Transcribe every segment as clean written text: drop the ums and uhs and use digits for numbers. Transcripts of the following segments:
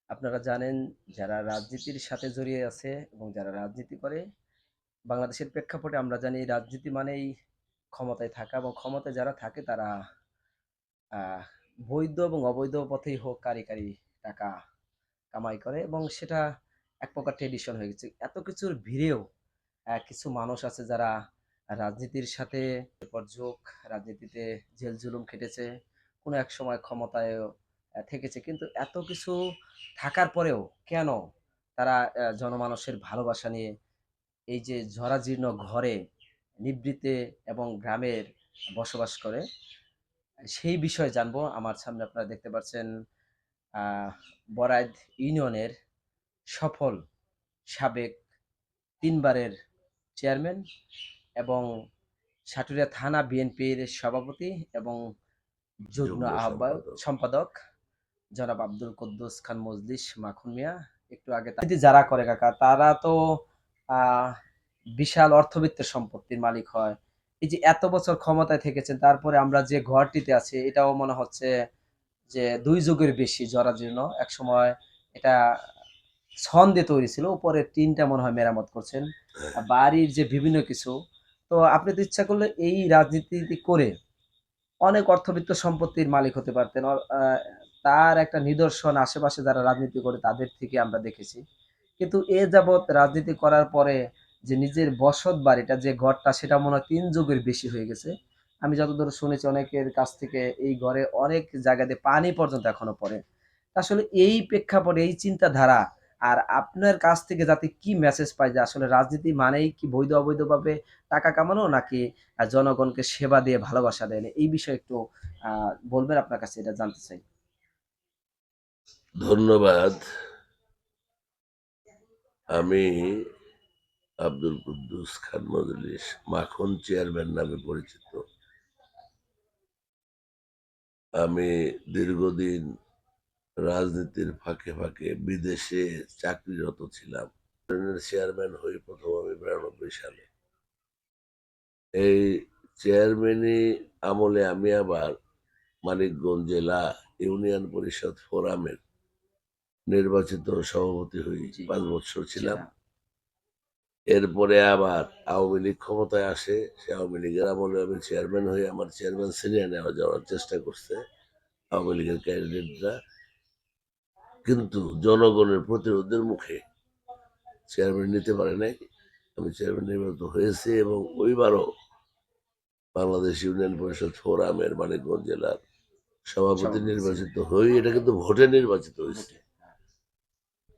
আপনারা জানেন যারা রাজনীতির সাথে জড়িয়ে আছে এবং যারা রাজনীতি করে বাংলাদেশের প্রেক্ষাপটে আমরা জানি রাজনীতি মানেই ক্ষমতায় থাকা এবং ক্ষমতায় যারা থাকে তারা আহ, বৈধ এবং অবৈধ পথেই হোক কারি কারি টাকা কামাই করে এবং সেটা এক প্রকার ট্রেডিশন হয়ে গেছে। এত কিছুর ভিড়েও কিছু মানুষ আছে যারা রাজনীতির সাথে যোগ রাজনীতিতে জেল জুলুম খেটেছে, কোনো এক সময় ক্ষমতায় থেকেছে, কিন্তু এত কিছু থাকার পরেও কেন তারা জনমানুষের ভালোবাসা নিয়ে এই যে জরাজীর্ণ ঘরে নিভৃতে এবং গ্রামের বসবাস করে, সেই বিষয়ে জানবো। আমার সামনে আপনারা দেখতে পাচ্ছেন আহ বরাইদ ইউনিয়নের সফল সাবেক ৩ বারের চেয়ারম্যান এবং সাটুরিয়া থানা বিএনপির সভাপতি এবং যুগ্ম যুগ্ম আহ্বায়ক সম্পাদক। সম্পাদক জনাব আব্দুল কুদ্দুস খান মজলিস মাখন মিয়া। একটু আগে যারা করে কাকা তারা তো আহ বিশাল অর্থবিত্তের সম্পত্তির মালিক হয়। এই যে এত বছর ক্ষমতায় থেকেছেন, তারপরে আমরা যে ঘরটিতে আছি এটাও মনে হচ্ছে যে ২ যুগের বেশি জরাজীর্ণ। একসময় এটা ছন দিয়ে তৈরি ছিল, উপরে টিনটা মনে হয় মেরামত করছেন। হ্যাঁ, বাড়ির যে বিভিন্ন কিছু, তো আপনি তো ইচ্ছা করলে এই রাজনীতি করে অনেক অর্থবিত্ত সম্পত্তির মালিক হতে পারতেন। তার একটা নিদর্শন আশেপাশে যারা রাজনীতি করে তাদের থেকে আমরা দেখেছি। কিন্তু এ যাবৎ রাজনীতি করার পরে যে নিজের বসত বাড়িটা যে ঘরটা সেটা মনে হয় ৩ যুগের বেশি হয়ে গেছে। আমি যতদূর শুনেছি অনেকের কাছ থেকে এই ঘরে অনেক জায়গাতে পানি পর্যন্ত এখনো পড়ে। আসলে এই প্রেক্ষাপটে এই চিন্তাধারা আর আপনার কাছ থেকে যাতে কি মেসেজ পাই যে আসলে রাজনীতি মানেই কি বৈধ অবৈধভাবে টাকা কামানো নাকি জনগণকে সেবা দিয়ে ভালোবাসা দেয়, এই বিষয়ে একটু বলবেন, আপনার কাছে এটা জানতে চাই। ধন্যবাদ। আমি আব্দুল কুদ্দুস খান মজলিস মাখন চেয়ারম্যান নামে পরিচিত। আমি দীর্ঘদিন রাজনীতির ফাঁকে ফাঁকে বিদেশে চাকরিরত ছিলাম। চেয়ারম্যান হই প্রথম আমি ৯২ সালে। এই চেয়ারম্যানই আমলে আমি আবার মানিকগঞ্জ জেলা ইউনিয়ন পরিষদ ফোরামের নির্বাচিত সভাপতি হই, জি। ৫ বছর ছিলাম। সেটা। এরপরে আবার আওয়ামী লীগ ক্ষমতায় আসে। সে আওয়ামী লীগের আমলে আমি চেয়ারম্যান হয়ে আমার চেয়ারম্যান ছিনিয়ে নেওয়া যাওয়ার চেষ্টা করছে আওয়ামী লীগের ক্যান্ডিডেটরা। কিন্তু জনগণের প্রতিরোধের মুখে চেয়ারম্যান নিতে পারে নাই। আমি চেয়ারম্যান নির্বাচিত হয়েছি এবং ওইবারও বাংলাদেশ ইউনিয়ন পরিষদ ফোরামের মানিকগঞ্জ জেলার সভাপতি সভাপতি ছিলেন। নির্বাচিত হই। এটা কিন্তু ভোটে নির্বাচিত হয়েছে। ভোটে।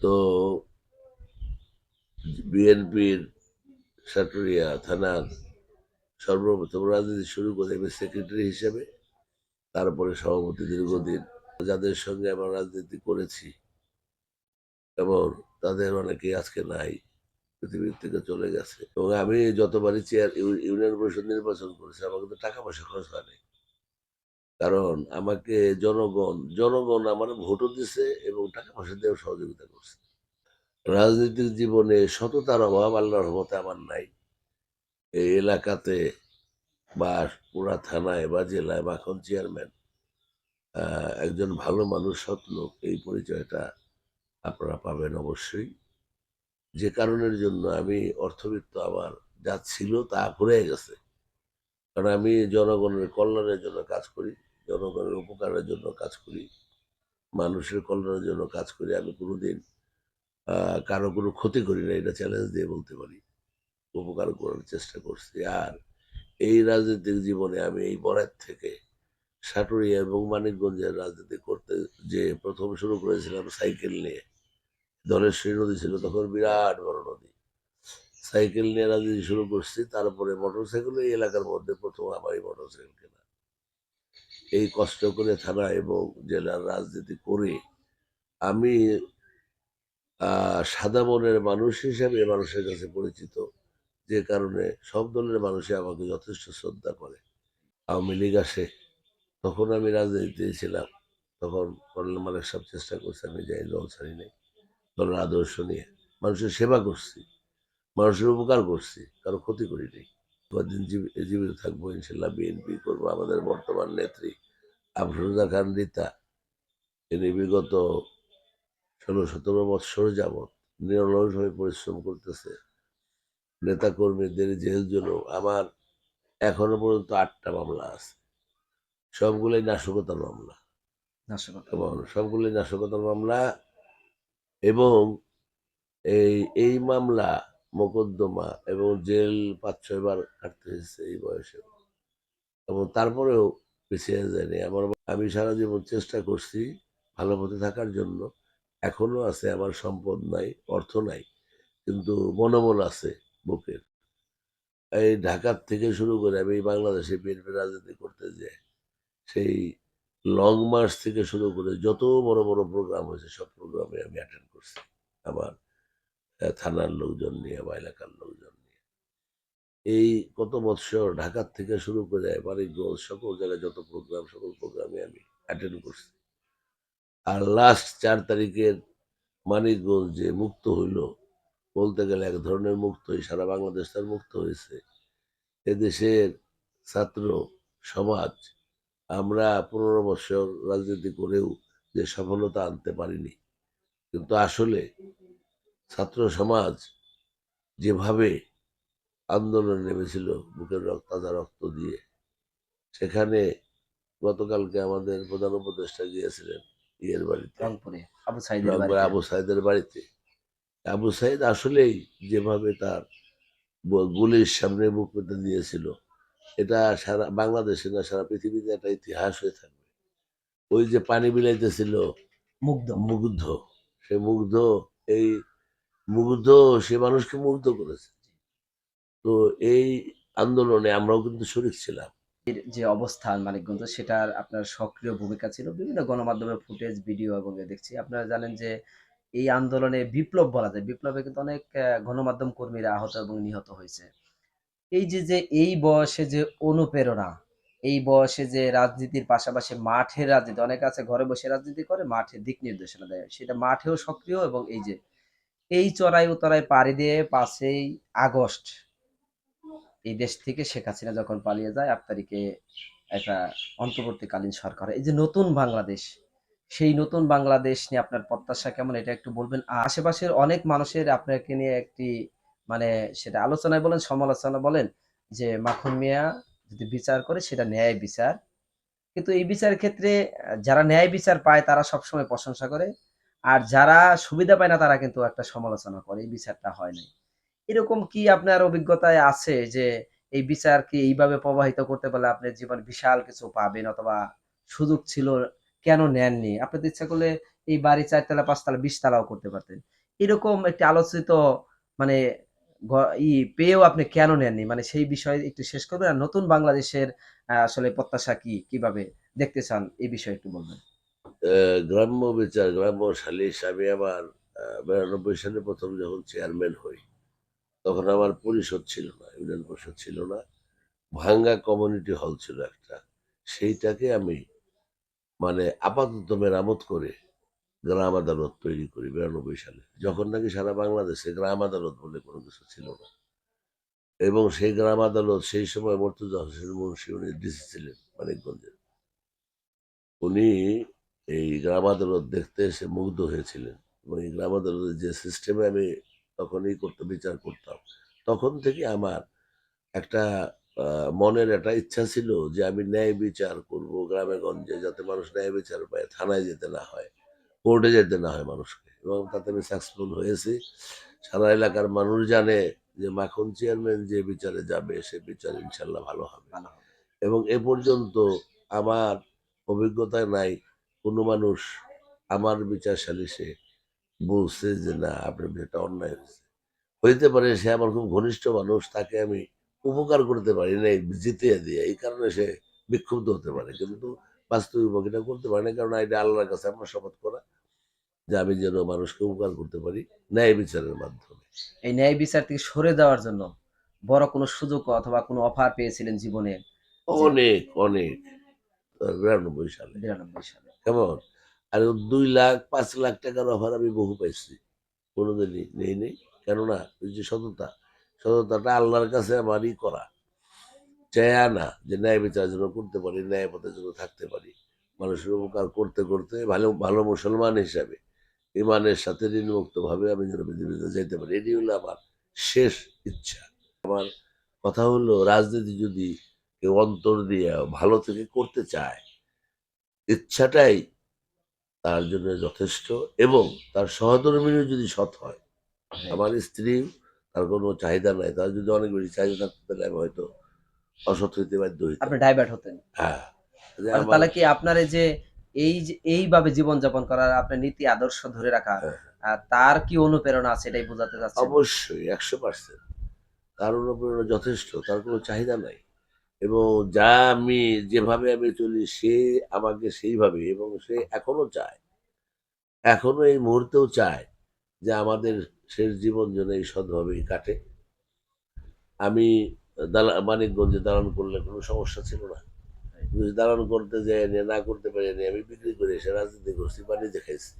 তো বিএনপির সাটুরিয়া থানার সর্বপ্রথম রাজনীতি শুরু করে আমি সেক্রেটারি হিসেবে, তারপরে সভাপতি দীর্ঘদিন। যাদের সঙ্গে আমরা রাজনীতি করেছি এবং তাদের অনেকেই আজকে নাই, পৃথিবীর থেকে চলে গেছে। এবং আমি যতবারই ইউনিয়ন পরিষদ নির্বাচন করেছি আমার কিন্তু টাকা পয়সা খরচ হয় নাই। কারণ আমাকে জনগণ আমার ভোটও দিছে এবং টাকা পয়সা দিয়েও সহযোগিতা করছে। রাজনৈতিক জীবনে সততার অভাব আল্লাহর রহমতে আমার নাই। এই এলাকাতে বা পুরা থানায় বা জেলায় বা এখন চেয়ারম্যান একজন ভালো মানুষ, সৎ লোক, এই পরিচয়টা আপনারা পাবেন অবশ্যই। যে কারণের জন্য আমি অর্থবিত্ত আমার যা ছিল তা ঘুরে গেছে। কারণ আমি জনগণের কল্যাণের জন্য কাজ করি, জনগণের উপকারের জন্য কাজ করি, মানুষের কল্যাণের জন্য কাজ করি। আমি কোনোদিন কারো কোনো ক্ষতি করি না, এটা চ্যালেঞ্জ দিয়ে বলতে পারি। উপকার করার চেষ্টা করছি। আর এই রাজনৈতিক জীবনে আমি এই বরাত থেকে সাটুরিয়া এবং মানিকগঞ্জের রাজনীতি করতে যে প্রথম শুরু করেছিলাম সাইকেল নিয়ে। ধলেশ্বরী নদী ছিল তখন বিরাট বড় নদী। সাইকেল নিয়ে রাজনীতি শুরু করছি, তারপরে মোটরসাইকেল এই এলাকার মধ্যে প্রথম আমারই মোটরসাইকেল কেনা। এই কষ্ট করে থানা এবং জেলার রাজনীতি করে আমি সাদা মনের মানুষ হিসেবে মানুষের কাছে পরিচিত। যে কারণে সব দলের মানুষই আমাকে যথেষ্ট শ্রদ্ধা করে। আওয়ামী লীগ আসে, তখন আমি রাজনীতিতে ছিলাম। তখন কর্নেল মালেক সাহেব চেষ্টা করছে, আমি যাই, দল ছাড়ি নাই। দলের আদর্শ নিয়ে মানুষের সেবা করছি, মানুষের উপকার করছি, কারো ক্ষতি করি নাই। কদিন জীবিত থাকবো ইনশাল্লাহ বিএনপি করবো। আমাদের বর্তমান নেত্রী আফরোজা খান রীতা, তিনি বিগত 16-17 বৎসর যাবৎ নিরলসভাবে পরিশ্রম করতেছে। নেতাকর্মীদের জেল জুলুম। আমার এখনো পর্যন্ত 8টা মামলা আছে। সবগুলোই নাশকতার মামলা নাশকতা। এবং সবগুলোই নাশকতার মামলা এবং এই মামলা মোকদ্দমা এবং জেল 5-6 বার কাটতে হয়েছে এই বয়সে এবং তারপরেও পিছিয়ে যায়নি। আমি সারা জীবন চেষ্টা করছি ভালো পথে থাকার জন্য। এখনো আছে, আমার সম্পদ নাই, অর্থ নাই, কিন্তু মনোবল আছে বুকের। এই ঢাকার থেকে শুরু করে আমি বাংলাদেশে বিএনপির রাজনীতি করতে যাই, সেই লং মার্চ থেকে শুরু করে যত বড় বড় প্রোগ্রাম হয়েছে সব প্রোগ্রামে আমি অ্যাটেন্ড করছি আমার থানার লোকজন নিয়ে বা এলাকার লোকজন নিয়ে। এই কত বৎসর ঢাকার থেকে শুরু করে মানিকগঞ্জ সকল জায়গায় যত প্রোগ্রাম সকল প্রোগ্রামে আমি অ্যাটেন্ড করছি। আর লাস্ট 4 তারিখের মানিকগঞ্জ যে মুক্ত হইল, বলতে গেলে এক ধরনের মুক্তই, সারা বাংলাদেশ তার মুক্ত হয়েছে। এদেশের ছাত্র সমাজ, আমরা 15 বছর রাজনীতি করেও যে সফলতা আনতে পারিনি, কিন্তু আসলে ছাত্র সমাজ যেভাবে আন্দোলনে নেমেছিল বুকের তাজা রক্ত দিয়ে, সেখানে গতকালকে আমাদের প্রধান উপদেষ্টা গিয়েছিলেন ইয়ের বাড়িতে, রংপুরে আবু সাইদের রংপুরে বাড়িতে। আবু সাইদের বাড়িতে। আবু সাইদ আসলেই যেভাবে তার গুলির সামনে মুখ পেতে দিয়েছিল, এটা সারা বাংলাদেশে না সারা পৃথিবীতে একটা ইতিহাস হয়ে থাকবে। ওই যে পানি বিলাইতেছিল মুগ্ধ। মুগ্ধ, সে মুগ্ধ, এই মুগ্ধ, সে মানুষকে মুগ্ধ করেছে। তো এই আন্দোলনে আমরাও কিন্তু শরিক ছিলাম। এর যে অবস্থান মানিকগঞ্জ, সেটার আপনার সক্রিয় ভূমিকা ছিল। বিভিন্ন গণমাধ্যমে ফুটেজ, ভিডিও এবং দেখছি। আপনারা জানেন যে এই আন্দোলনে বিপ্লব বলা যায়। বিপ্লবে কিন্তু অনেক গণমাধ্যম কর্মীরা আহত এবং নিহত হয়েছে। যে এই বয়সে যে অনুপ্রেরণা, এই বয়সে যে রাজনীতির পাশাপাশি মাঠের রাজনীতি, অনেকে আছে ঘরে বসে রাজনীতি করে, মাঠে দিক নির্দেশনা দেয়। সেটা মাঠেও সক্রিয় এবং এই চড়াই উতরাই পাড়ি দিয়ে 5ই আগস্ট এই দেশ থেকে শেখ হাসিনা যখন পালিয়ে যায়, 8 তারিখে একটা অন্তর্বর্তীকালীন সরকার। এই যে নতুন বাংলাদেশ, সেই নতুন বাংলাদেশ নিয়ে আপনার প্রত্যাশা কেমন, এটা একটু বলবেন? আশেপাশের অনেক মানুষের আপনাকে নিয়ে একটি মানে সেটা আলোচনায় বলেন, সমালোচনা বলেন, যে মাখন মিয়া যদি বিচার করে সেটা ন্যায় বিচার। কিন্তু এই বিচারের ক্ষেত্রে যারা ন্যায় বিচার পায় তারা সবসময় প্রশংসা করে। আর যারা সুবিধা পায় না তারা কিন্তু একটা সমালোচনা করে, এই বিচারটা হয় নাই। এরকম কি আপনার অভিজ্ঞতায় আছে যে এই বিচারকে এইভাবে প্রবাহিত করতে পারলে আপনার জীবনে বিশাল কিছু পাবেন, অথবা সুযোগ ছিল কেন নেননি? আপনি তো ইচ্ছা করলে এই বাড়ি ৪ তলা ৫ তলা ২০ তলাও করতে পারতেন। এরকম একটি আলোচিত মানে গ ই পেয়েও আপনি কেন নেননি? মানে সেই বিষয়ে একটু শেষ করবেন? আর নতুন বাংলাদেশের আসলে প্রত্যাশা কি? কিভাবে দেখতে চান? এই বিষয়ে একটু বলবেন। গ্রাম্য বিচার, গ্রাম্য সালিশ, আমি আমার 92 সালে প্রথম যখন চেয়ারম্যান হই, তখন আমার পরিষদ ছিল না, ইউনিয়ন পরিষদ ছিল না। ভাঙ্গা কমিউনিটি হল ছিল একটা। সেইটাকে আমি মানে আপাতত মেরামত করে গ্রাম আদালত তৈরি করি 92 সালে। যখন নাকি সারা বাংলাদেশে গ্রাম আদালত বলে কোনো কিছু ছিল না। এবং সেই গ্রাম আদালত সেই সময় মর্তুজা হোসেন মুন্সী, উনি ডিসি ছিলেন মানিকগঞ্জের। উনি এই গ্রাম আদালত দেখতে এসে মুগ্ধ হয়েছিলেন এবং এই গ্রাম আদালতের যে সিস্টেমে আমি তখনই বিচার করতাম, তখন থেকে আমার একটা মনের একটা ইচ্ছা ছিল যে আমি ন্যায় বিচার করব গ্রামে গঞ্জে, যাতে মানুষ ন্যায় বিচার পায়, থানায় যেতে না হয়, কোর্টে যেতে না হয় মানুষকে, এবং তাতে আমি সাকসেসফুল হয়েছি। সারা এলাকার মানুষ জানে যে মাখন চেয়ারম্যান যে বিচারে যাবে সে বিচার ইনশাল্লাহ ভালো হবে। ভালো হবে। এবং এ পর্যন্ত আমার অভিজ্ঞতায় নাই কোনো মানুষ আমার বিচার সালিসে বলছে যে না আপনার এটা অন্যায় হয়েছে। হইতে পারে সে আমার খুব ঘনিষ্ঠ মানুষ, তাকে আমি উপকার করতে পারি নাই জিতিয়ে দিয়ে, এই কারণে সে বিক্ষুব্ধ হতে পারে, কিন্তু বাস্তবিক এটা করতে পারে না, কারণ এটা আল্লাহর কাছে আমার শপথ করা যে আমি যেন মানুষকে উপকার করতে পারি ন্যায় বিচারের মাধ্যমে। এই ন্যায় বিচার থেকে সরে যাওয়ার জন্য বড় কোনো সুযোগ অথবা কোনো অফার পেয়েছিলেন জীবনে? যে অনেক অনেক 92 সালে ৯২ সালে। কেমন, আর 2 লাখ 5 লাখ টাকার অফার আমি বহু পাইছি, কোনোদিনই নেই নেই। কেননা ওই যে সততা, সততাটা আল্লাহর কাছে আমারই করা, চায়া না যে ন্যায় বিচার যেন করতে পারি, ন্যায় পথে যেন থাকতে পারি, মানুষের উপকার করতে করতে ভালো ভালো মুসলমান হিসাবে ইমানের সাথে ঋণমুক্ত ভাবে আমি যেন পৃথিবীতে যেতে পারি, এটি হলো আমার শেষ ইচ্ছা। কথা হলো, রাজনীতি যদি কেউ অন্তর দিয়ে ভালো থেকে করতে চায়, ইচ্ছাটাই তার জন্য যথেষ্ট, এবং তার সহধর্মিণীও যদি সৎ হয়। আমার স্ত্রী, তার কোনো চাহিদা নাই, তার যদি অনেক বেশি চাহিদা থাকতো তাহলে আমি হয়তো অসৎ হইতে বাধ্য হইতাম। আপনি ডাইভার্ট হতেন। হ্যাঁ, যে আচ্ছা, আমার, তাহলে কি আপনার এই যে এইভাবে জীবনযাপন করার আপনার নীতি আদর্শ ধরে রাখা, হ্যাঁ, তার কি অনুপ্রেরণা আছে এটাই বোঝাতে চাচ্ছেন? অবশ্যই 100%। তার অনুপ্রেরণা যথেষ্ট, তার কোনো চাহিদা নাই। এবং যা আমি, যেভাবে আমি চলি, সে আমাকে সেইভাবে, এবং সে এখনো চায়, এখনো এই মুহূর্তেও চায় যে আমাদের শেষ জীবন যেন এই সৎভাবেই কাটে। আমি মানিকগঞ্জে দালান করলে কোনো সমস্যা ছিল না। কিন্তু দালান করতে যাইনি, না করতে পারিনি, আমি বিক্রি করে এসে রাজনীতি করছি, বাণিজ্য খাইছি।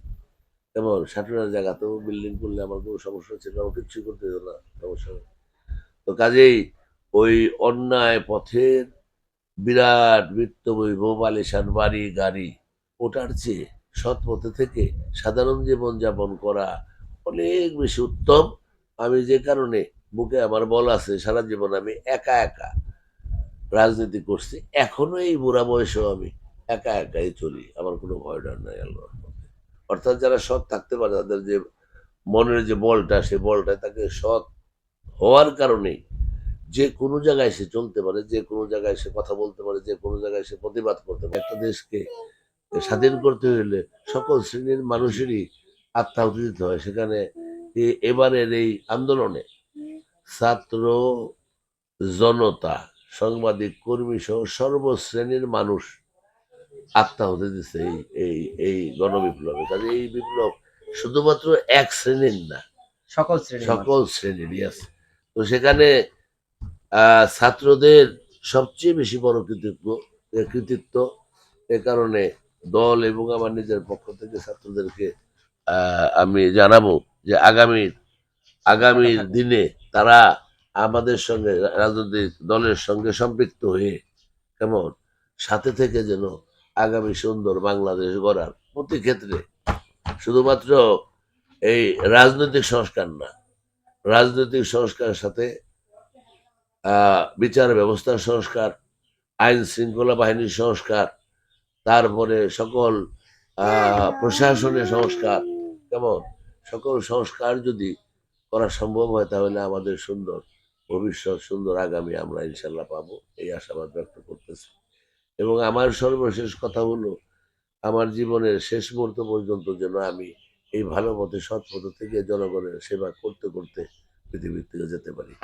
কেমন সাটুনার জায়গাতেও বিল্ডিং করলে আমার কোনো সমস্যা ছিল না, আমার কিচ্ছুই করতে হতো না, সমস্যা নেই। তো কাজেই ওই অন্যায় পথের বিরাট বিত্তবৈভব, আলিশান বাড়ি গাড়ি, ওটার চেয়ে সৎ পথে থেকে সাধারণ জীবন যাপন করা অনেক বেশি উত্তম। আমি যে কারণে বুকে আমার বল আছে, সারা জীবন আমি একা একা রাজনীতি করছি, এখনো এই বুড়া বয়সেও আমি একা একাই চলি, আমার কোনো ভয় ডর নাই আল্লাহর রহমতে। অর্থাৎ যারা সৎ থাকতে পারে, তাদের যে মনের যে বলটা, সে বলটা তাকে সৎ হওয়ার কারণেই যে কোনো জায়গায় সে চলতে পারে, যে কোনো জায়গায় সে কথা বলতে পারে, যে কোনো জায়গায় সে প্রতিবাদ করতে পারে। একটা দেশকে স্বাধীন করতে হলে সকল শ্রেণীর মানুষেরই আত্মাহুতি দিতে হয়। সেখানে এবারের এই আন্দোলনে ছাত্র, জনতা, সাংবাদিক, কর্মী সহ সর্বশ্রেণীর মানুষ আত্মাহুতি দিচ্ছে এই এই এই গণবিপ্লবে। কাজে এই বিপ্লব শুধুমাত্র এক শ্রেণীর না, সকল শ্রেণীর মানুষ। সকল শ্রেণীরই আছে। তো সেখানে ছাত্রদের সবচেয়ে বেশি বড় কৃতিত্ব। এ কারণে দল এবং আমার নিজের পক্ষ থেকে ছাত্রদেরকে আমি জানাবো যে কথা আগামীর থাকবে। দিনে তারা আমাদের সঙ্গে, রাজনৈতিক দলের সঙ্গে সম্পৃক্ত হয়ে, কেমন সাথে থেকে যেন আগামী সুন্দর বাংলাদেশ গড়ার প্রতি ক্ষেত্রে, শুধুমাত্র এই রাজনৈতিক সংস্কার না, রাজনৈতিক সংস্কারের সাথে বিচার ব্যবস্থার সংস্কার, আইন শৃঙ্খলা বাহিনীর সংস্কার, তারপরে সকল প্রশাসনের সংস্কার, কেমন সকল সংস্কার যদি করা সম্ভব হয়, তাহলে আমাদের সুন্দর ভবিষ্যৎ, সুন্দর আগামী আমরা ইনশাল্লাহ পাবো, এই আশাবাদ ব্যক্ত করতেছি। এবং আমার সর্বশেষ কথা হলো, আমার জীবনের শেষ মুহূর্ত পর্যন্ত যেন আমি এই ভালো পথে, সৎ পথে থেকে জনগণের সেবা করতে করতে পৃথিবীর থেকে যেতে পারি।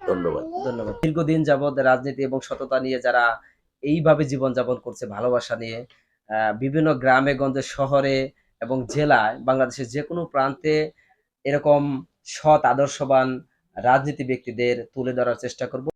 ধন্যবাদ। ধন্যবাদ। দীর্ঘদিন যাবৎ রাজনীতি এবং সততা নিয়ে যারা এইভাবে জীবনযাপন করছে ভালোবাসা নিয়ে, বিভিন্ন গ্রামে গঞ্জে শহরে এবং জেলায় বাংলাদেশের যেকোনো প্রান্তে এরকম সৎ আদর্শবান রাজনীতি ব্যক্তিদের তুলে ধরার চেষ্টা করব।